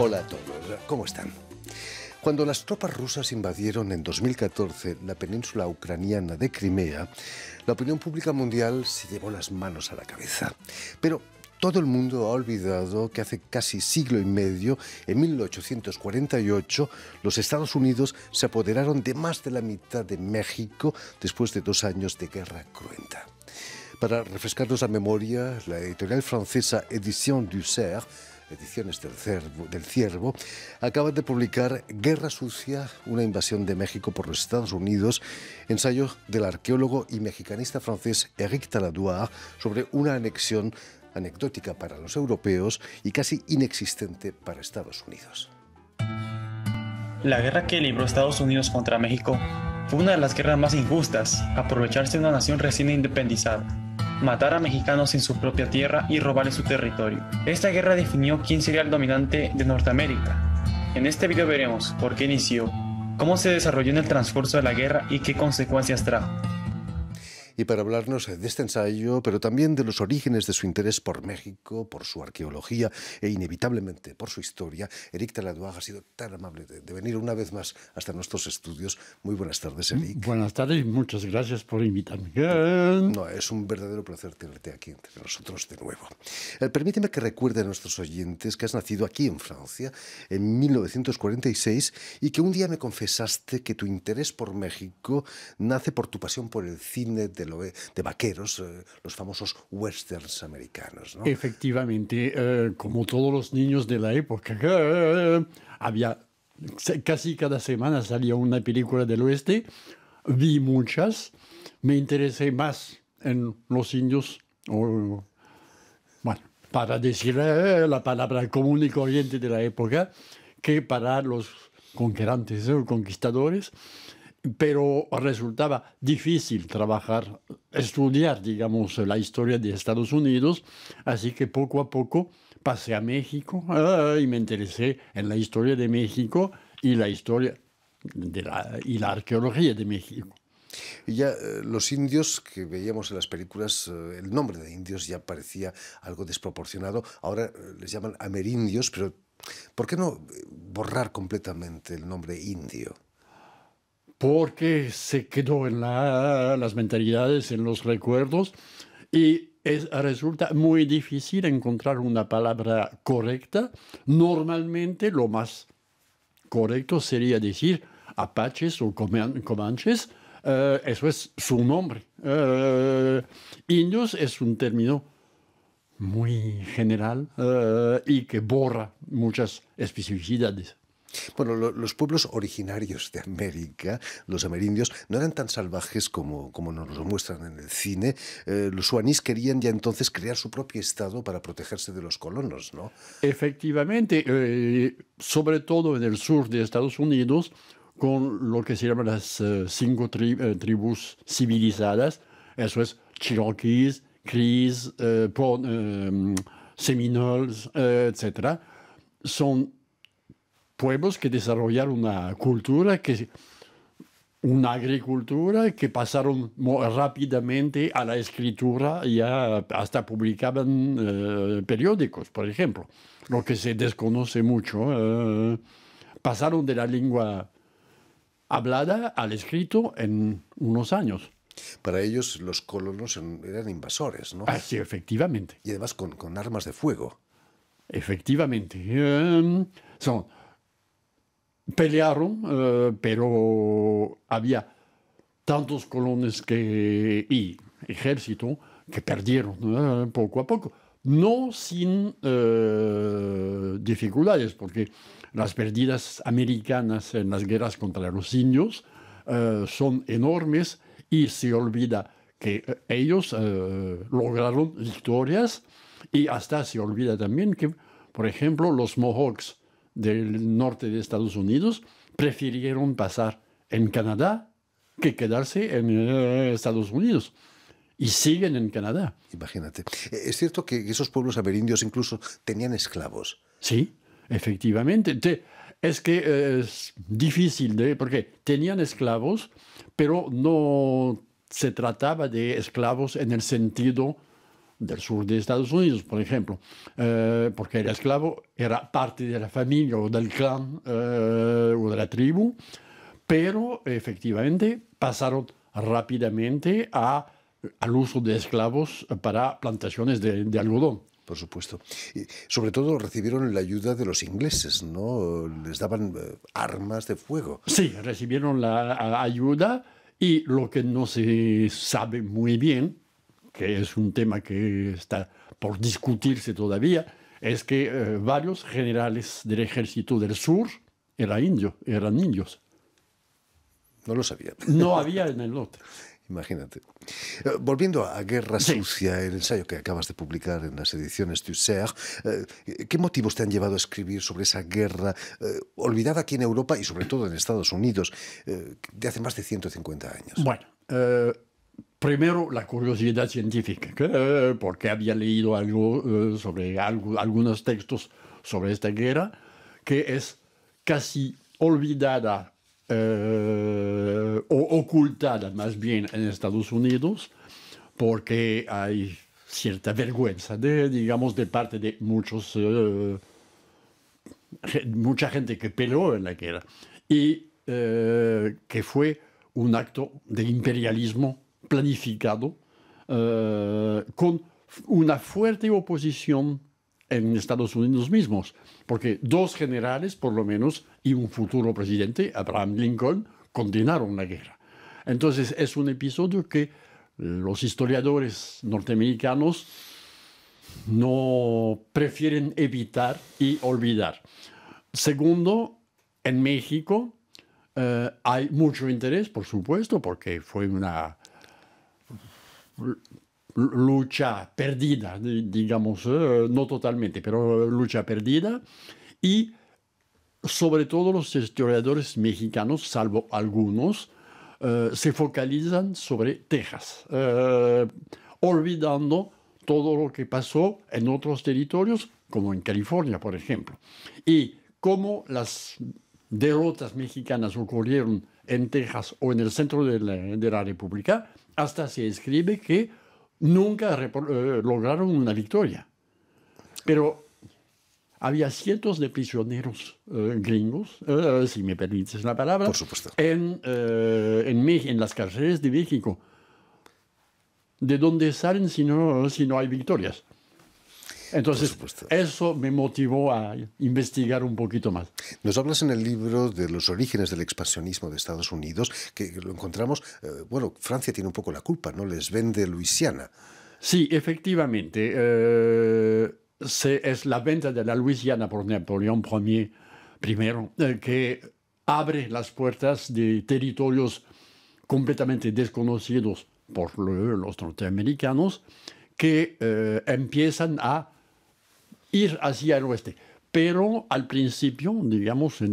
Hola a todos, ¿cómo están? Cuando las tropas rusas invadieron en 2014 la península ucraniana de Crimea, la opinión pública mundial se llevó las manos a la cabeza. Pero todo el mundo ha olvidado que hace casi siglo y medio, en 1848, los Estados Unidos se apoderaron de más de la mitad de México después de 2 años de guerra cruenta. Para refrescarnos la memoria, la editorial francesa Éditions du Cerf, Ediciones del Ciervo, acaba de publicar Guerra Sucia, una invasión de México por los Estados Unidos, ensayo del arqueólogo y mexicanista francés Éric Taladoire sobre una anexión anecdótica para los europeos y casi inexistente para Estados Unidos. La guerra que libró Estados Unidos contra México fue una de las guerras más injustas, aprovecharse de una nación recién independizada, matar a mexicanos en su propia tierra y robarle su territorio. Esta guerra definió quién sería el dominante de Norteamérica. En este video veremos por qué inició, cómo se desarrolló en el transcurso de la guerra y qué consecuencias trajo. Y para hablarnos de este ensayo, pero también de los orígenes de su interés por México, por su arqueología e inevitablemente por su historia, Éric Taladoire ha sido tan amable de venir una vez más hasta nuestros estudios. Muy buenas tardes, Éric. Buenas tardes y muchas gracias por invitarme. No, es un verdadero placer tenerte aquí entre nosotros de nuevo. Permíteme que recuerde a nuestros oyentes que has nacido aquí en Francia en 1946 y que un día me confesaste que tu interés por México nace por tu pasión por el cine de vaqueros, los famosos westerns americanos, ¿no? Efectivamente, como todos los niños de la época, había casi cada semana salía una película del oeste, vi muchas, me interesé más en los indios, bueno, para decir la palabra común y corriente de la época, que para los conquerantes o conquistadores. Pero resultaba difícil estudiar, digamos, la historia de Estados Unidos, así que poco a poco pasé a México y me interesé en la historia de México y la historia y la arqueología de México. Y ya los indios que veíamos en las películas, el nombre de indios ya parecía algo desproporcionado. Ahora les llaman amerindios, pero ¿por qué no borrar completamente el nombre indio? Porque se quedó en las mentalidades, en los recuerdos, y resulta muy difícil encontrar una palabra correcta. Normalmente lo más correcto sería decir apaches o comanches, eso es su nombre. Indios es un término muy general y que borra muchas especificidades. Bueno, los pueblos originarios de América, los amerindios, no eran tan salvajes como nos lo muestran en el cine. Los suanís querían ya entonces crear su propio estado para protegerse de los colonos, ¿no? Efectivamente, sobre todo en el sur de Estados Unidos, con lo que se llaman las 5 tribus civilizadas, eso es Cherokees, Crees, Seminoles, etc. Son pueblos que desarrollaron una agricultura que pasaron rápidamente a la escritura, ya hasta publicaban periódicos, por ejemplo, lo que se desconoce mucho. Pasaron de la lengua hablada al escrito en unos años. Para ellos los colonos eran invasores, ¿no? Sí, efectivamente. Y además con armas de fuego. Efectivamente. Pelearon, pero había tantos colonos y ejército que perdieron poco a poco. No sin dificultades, porque las pérdidas americanas en las guerras contra los indios son enormes y se olvida que ellos lograron victorias y hasta se olvida también que, por ejemplo, los Mohawks del norte de Estados Unidos prefirieron pasar en Canadá que quedarse en Estados Unidos. Y siguen en Canadá. Imagínate. ¿Es cierto que esos pueblos amerindios incluso tenían esclavos? Sí, efectivamente. Es que es difícil, porque tenían esclavos, pero no se trataba de esclavos en el sentido del sur de Estados Unidos, por ejemplo, porque el esclavo era parte de la familia o del clan o de la tribu, pero efectivamente pasaron rápidamente al uso de esclavos para plantaciones de algodón. Por supuesto. Y sobre todo recibieron la ayuda de los ingleses, ¿no? Les daban armas de fuego. Sí, recibieron la ayuda y lo que no se sabe muy bien, que es un tema que está por discutirse todavía, es que varios generales del ejército del sur eran indios. No lo sabían. No había en el norte. Imagínate. Volviendo a Guerra Sí. Sucia, el ensayo que acabas de publicar en las ediciones Tusser, ¿qué motivos te han llevado a escribir sobre esa guerra olvidada aquí en Europa y sobre todo en Estados Unidos de hace más de 150 años? Bueno, primero la curiosidad científica, porque había leído algo sobre algunos textos sobre esta guerra, que es casi olvidada o ocultada más bien en Estados Unidos, porque hay cierta vergüenza, digamos, de parte de mucha gente que peleó en la guerra y que fue un acto de imperialismo planificado con una fuerte oposición en Estados Unidos mismos, porque dos generales, por lo menos, y un futuro presidente, Abraham Lincoln, condenaron la guerra. Entonces es un episodio que los historiadores norteamericanos no prefieren evitar y olvidar. Segundo, en México hay mucho interés, por supuesto, porque fue una lucha perdida, digamos, no totalmente, pero lucha perdida, y sobre todo los historiadores mexicanos, salvo algunos, se focalizan sobre Texas, olvidando todo lo que pasó en otros territorios, como en California, por ejemplo. Y cómo las derrotas mexicanas ocurrieron en Texas o en el centro de la República, hasta se escribe que nunca lograron una victoria. Pero había cientos de prisioneros gringos, si me permites la palabra, Por supuesto. en las cárceles de México. ¿De dónde salen si no hay victorias? Entonces, eso me motivó a investigar un poquito más. Nos hablas en el libro de los orígenes del expansionismo de Estados Unidos, que lo encontramos, bueno, Francia tiene un poco la culpa, ¿no? Les vende Luisiana. Sí, efectivamente. Es la venta de la Luisiana por Napoleón I, que abre las puertas de territorios completamente desconocidos por los norteamericanos, que empiezan a ir hacia el oeste. Pero al principio, digamos,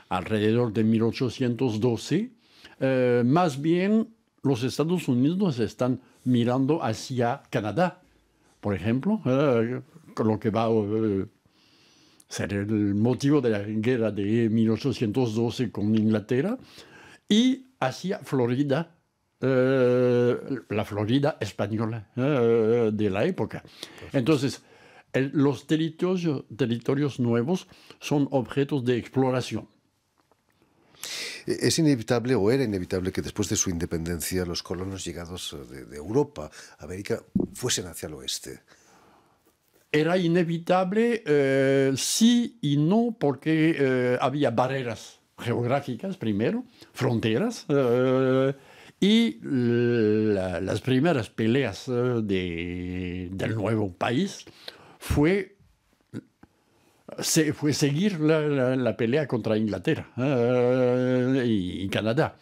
alrededor de 1812, más bien los Estados Unidos están mirando hacia Canadá, por ejemplo, lo que va a ser el motivo de la guerra de 1812 con Inglaterra, y hacia Florida, la Florida española de la época. Entonces, los territorios nuevos son objetos de exploración. Es inevitable, o era inevitable, que después de su independencia los colonos llegados de Europa, América, fuesen hacia el oeste. Era inevitable, sí y no, porque había barreras geográficas primero, fronteras, y las primeras peleas del nuevo país fue seguir la pelea contra Inglaterra y Canadá.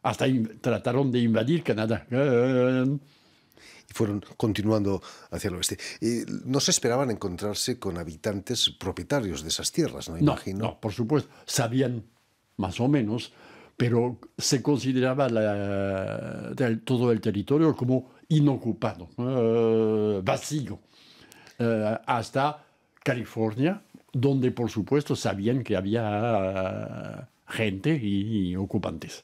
Hasta trataron de invadir Canadá. Y fueron continuando hacia el oeste. No se esperaban encontrarse con habitantes propietarios de esas tierras, ¿no? Imagino. No, por supuesto. Sabían más o menos, pero se consideraba todo el territorio como inocupado, vacío, hasta California, donde por supuesto sabían que había gente y ocupantes.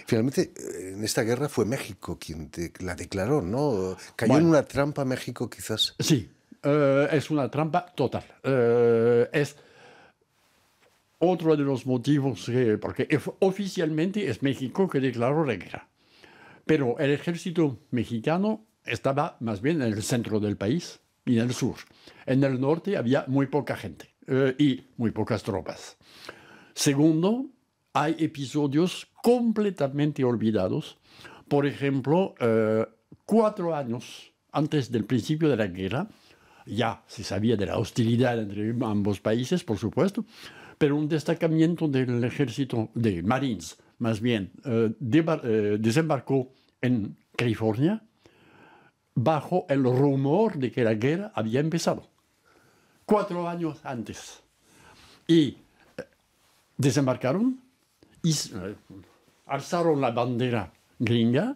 Finalmente, en esta guerra fue México quien la declaró, ¿no? ¿Cayó en una trampa México, quizás? Sí, es una trampa total. Es otro de los motivos, porque oficialmente es México que declaró la guerra. Pero el ejército mexicano estaba más bien en el centro del país y en el sur. En el norte había muy poca gente y muy pocas tropas. Segundo, hay episodios completamente olvidados. Por ejemplo, 4 años antes del principio de la guerra, ya se sabía de la hostilidad entre ambos países, por supuesto, pero un destacamento del ejército, de Marines, más bien, desembarcó en California bajo el rumor de que la guerra había empezado 4 años antes. Y desembarcaron y alzaron la bandera gringa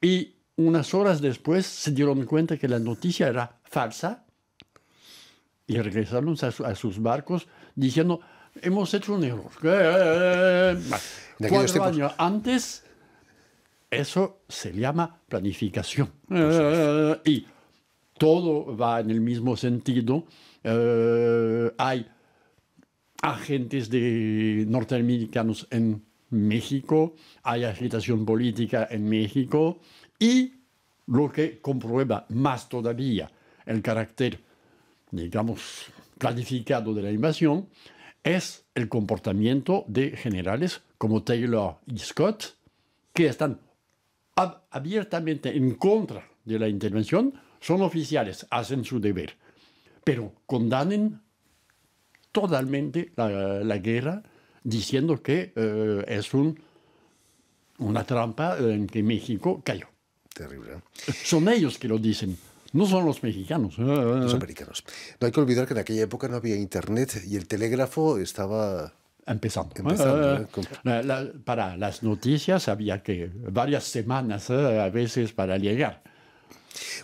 y unas horas después se dieron cuenta que la noticia era falsa y regresaron a sus barcos diciendo, hemos hecho un error. 4 años antes, eso se llama planificación. Y todo va en el mismo sentido. Hay agentes norteamericanos en México, hay agitación política en México y lo que comprueba más todavía el carácter, digamos, planificado de la invasión es el comportamiento de generales como Taylor y Scott, que están abiertamente en contra de la intervención, son oficiales, hacen su deber, pero condenan totalmente la guerra, diciendo que es una trampa en que México cayó. Terrible. Son ellos que lo dicen, no son los mexicanos. Los americanos. No hay que olvidar que en aquella época no había internet y el telégrafo estaba empezando. Para las noticias había que varias semanas a veces para llegar.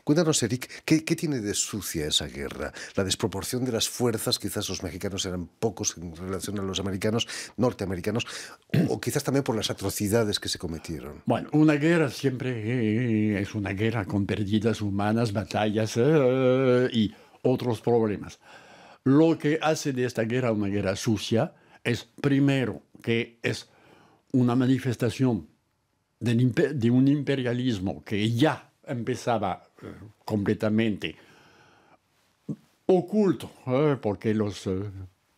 Cuéntanos, Eric, ¿qué tiene de sucia esa guerra? La desproporción de las fuerzas, quizás los mexicanos eran pocos en relación a los americanos, norteamericanos, o quizás también por las atrocidades que se cometieron. Bueno, una guerra siempre es una guerra con pérdidas humanas, batallas y otros problemas. Lo que hace de esta guerra una guerra sucia es, primero, que es una manifestación de un imperialismo que ya empezaba completamente oculto, porque los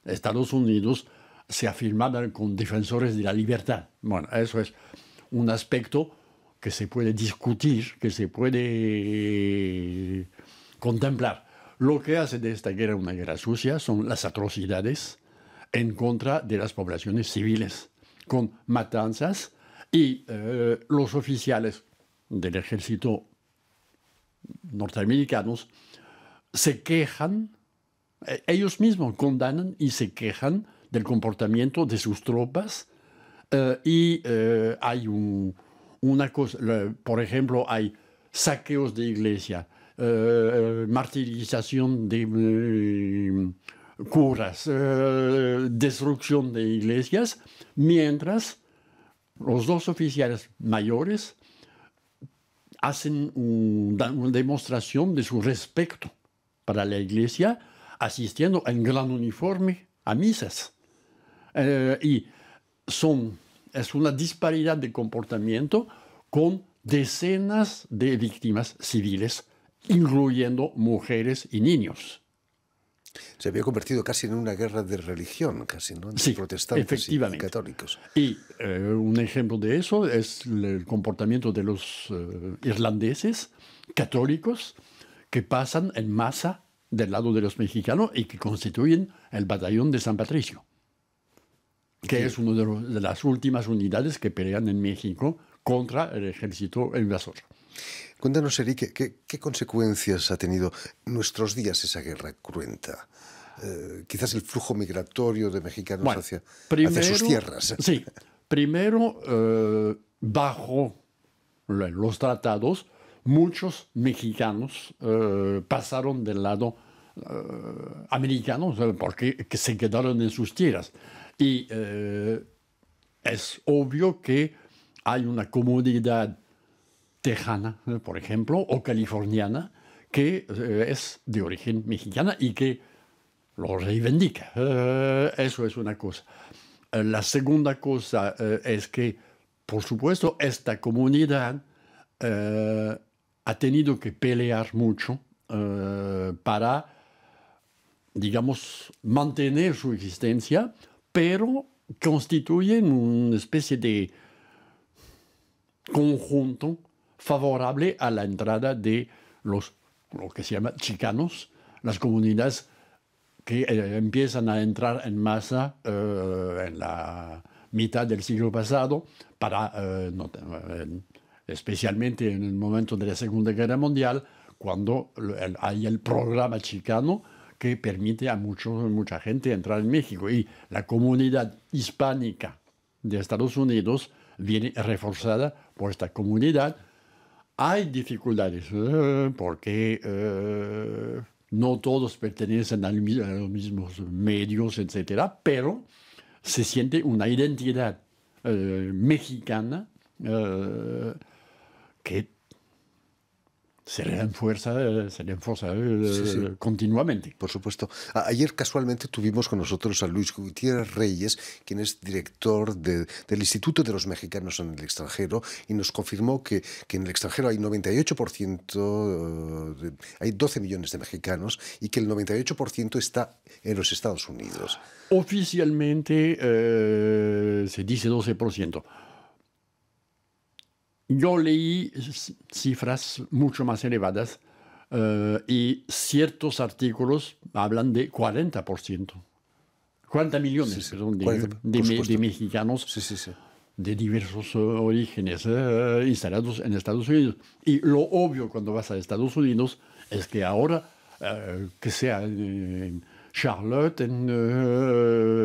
Estados Unidos se afirmaban como defensores de la libertad. Bueno, eso es un aspecto que se puede discutir, que se puede contemplar. Lo que hace de esta guerra una guerra sucia son las atrocidades en contra de las poblaciones civiles, con matanzas y los oficiales del ejército norteamericanos se quejan, ellos mismos condenan y se quejan del comportamiento de sus tropas y hay una cosa, por ejemplo, hay saqueos de iglesia, martirización de curas, destrucción de iglesias, mientras los dos oficiales mayores hacen una demostración de su respeto para la iglesia, asistiendo en gran uniforme a misas. Y es una disparidad de comportamiento con decenas de víctimas civiles, incluyendo mujeres y niños. Se había convertido casi en una guerra de religión, casi, ¿no? Entre protestantes y católicos. Y un ejemplo de eso es el comportamiento de los irlandeses católicos que pasan en masa del lado de los mexicanos y que constituyen el batallón de San Patricio, que es una de las últimas unidades que pelean en México contra el ejército invasor. Cuéntanos, Eric, ¿qué consecuencias ha tenido en nuestros días esa guerra cruenta? Quizás el flujo migratorio de mexicanos hacia sus tierras. Sí, primero, bajo los tratados, muchos mexicanos pasaron del lado americano porque se quedaron en sus tierras. Y es obvio que hay una comunidad tejana, por ejemplo, o californiana, que es de origen mexicana y que lo reivindica. Eso es una cosa. La segunda cosa es que, por supuesto, esta comunidad ha tenido que pelear mucho para, digamos, mantener su existencia, pero constituyen una especie de conjunto favorable a la entrada de lo que se llama chicanos, las comunidades que empiezan a entrar en masa en la mitad del siglo pasado, especialmente en el momento de la Segunda Guerra Mundial, cuando hay el programa chicano que permite a mucha gente entrar en México. Y la comunidad hispánica de Estados Unidos viene reforzada por esta comunidad. Hay dificultades porque no todos pertenecen a los mismos medios, etc., pero se siente una identidad mexicana que se refuerza continuamente. Por supuesto. Ayer casualmente tuvimos con nosotros a Luis Gutiérrez Reyes, quien es director del Instituto de los Mexicanos en el Extranjero, y nos confirmó que en el extranjero hay 98%, hay 12 millones de mexicanos, y que el 98% está en los Estados Unidos. Oficialmente se dice 12%. Yo leí cifras mucho más elevadas y ciertos artículos hablan de 40%. 40 millones, Sí, sí. perdón, 40, de mexicanos de diversos orígenes instalados en Estados Unidos. Y lo obvio cuando vas a Estados Unidos es que ahora, que sea en Charlotte, en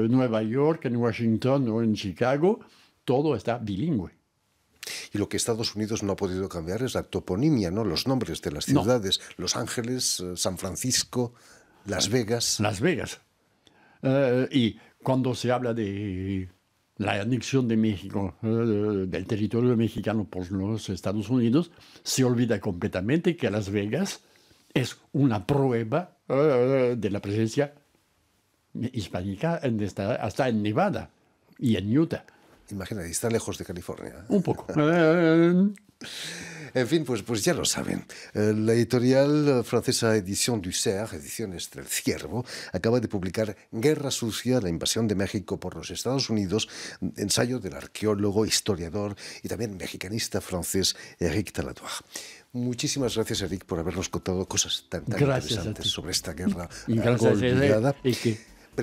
Nueva York, en Washington o en Chicago, todo está bilingüe. Y lo que Estados Unidos no ha podido cambiar es la toponimia, ¿no? Los nombres de las ciudades. No. Los Ángeles, San Francisco, Las Vegas. Las Vegas. Y cuando se habla de la anexión de México, del territorio mexicano por los Estados Unidos, se olvida completamente que Las Vegas es una prueba de la presencia hispánica hasta en Nevada y en Utah. Imagínate, está lejos de California. Un poco. En fin, pues ya lo saben. La editorial francesa Edición du Cerf, Ediciones del Ciervo, acaba de publicar Guerra Sucia, la invasión de México por los Estados Unidos, ensayo del arqueólogo, historiador y también mexicanista francés Éric Taladoire. Muchísimas gracias, Éric, por habernos contado cosas tan interesantes sobre esta guerra olvidada.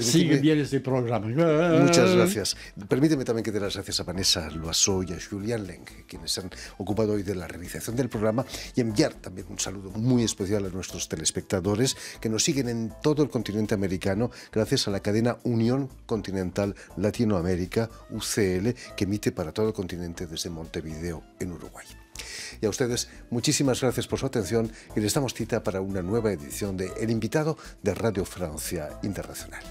Sigue bien este programa. Muchas gracias. Permíteme también que dé las gracias a Vanessa Loiseau y a Julian Leng, quienes han ocupado hoy de la realización del programa, y enviar también un saludo muy especial a nuestros telespectadores que nos siguen en todo el continente americano gracias a la cadena Unión Continental Latinoamérica, UCL, que emite para todo el continente desde Montevideo, en Uruguay. Y a ustedes, muchísimas gracias por su atención y les damos cita para una nueva edición de El Invitado de Radio Francia Internacional.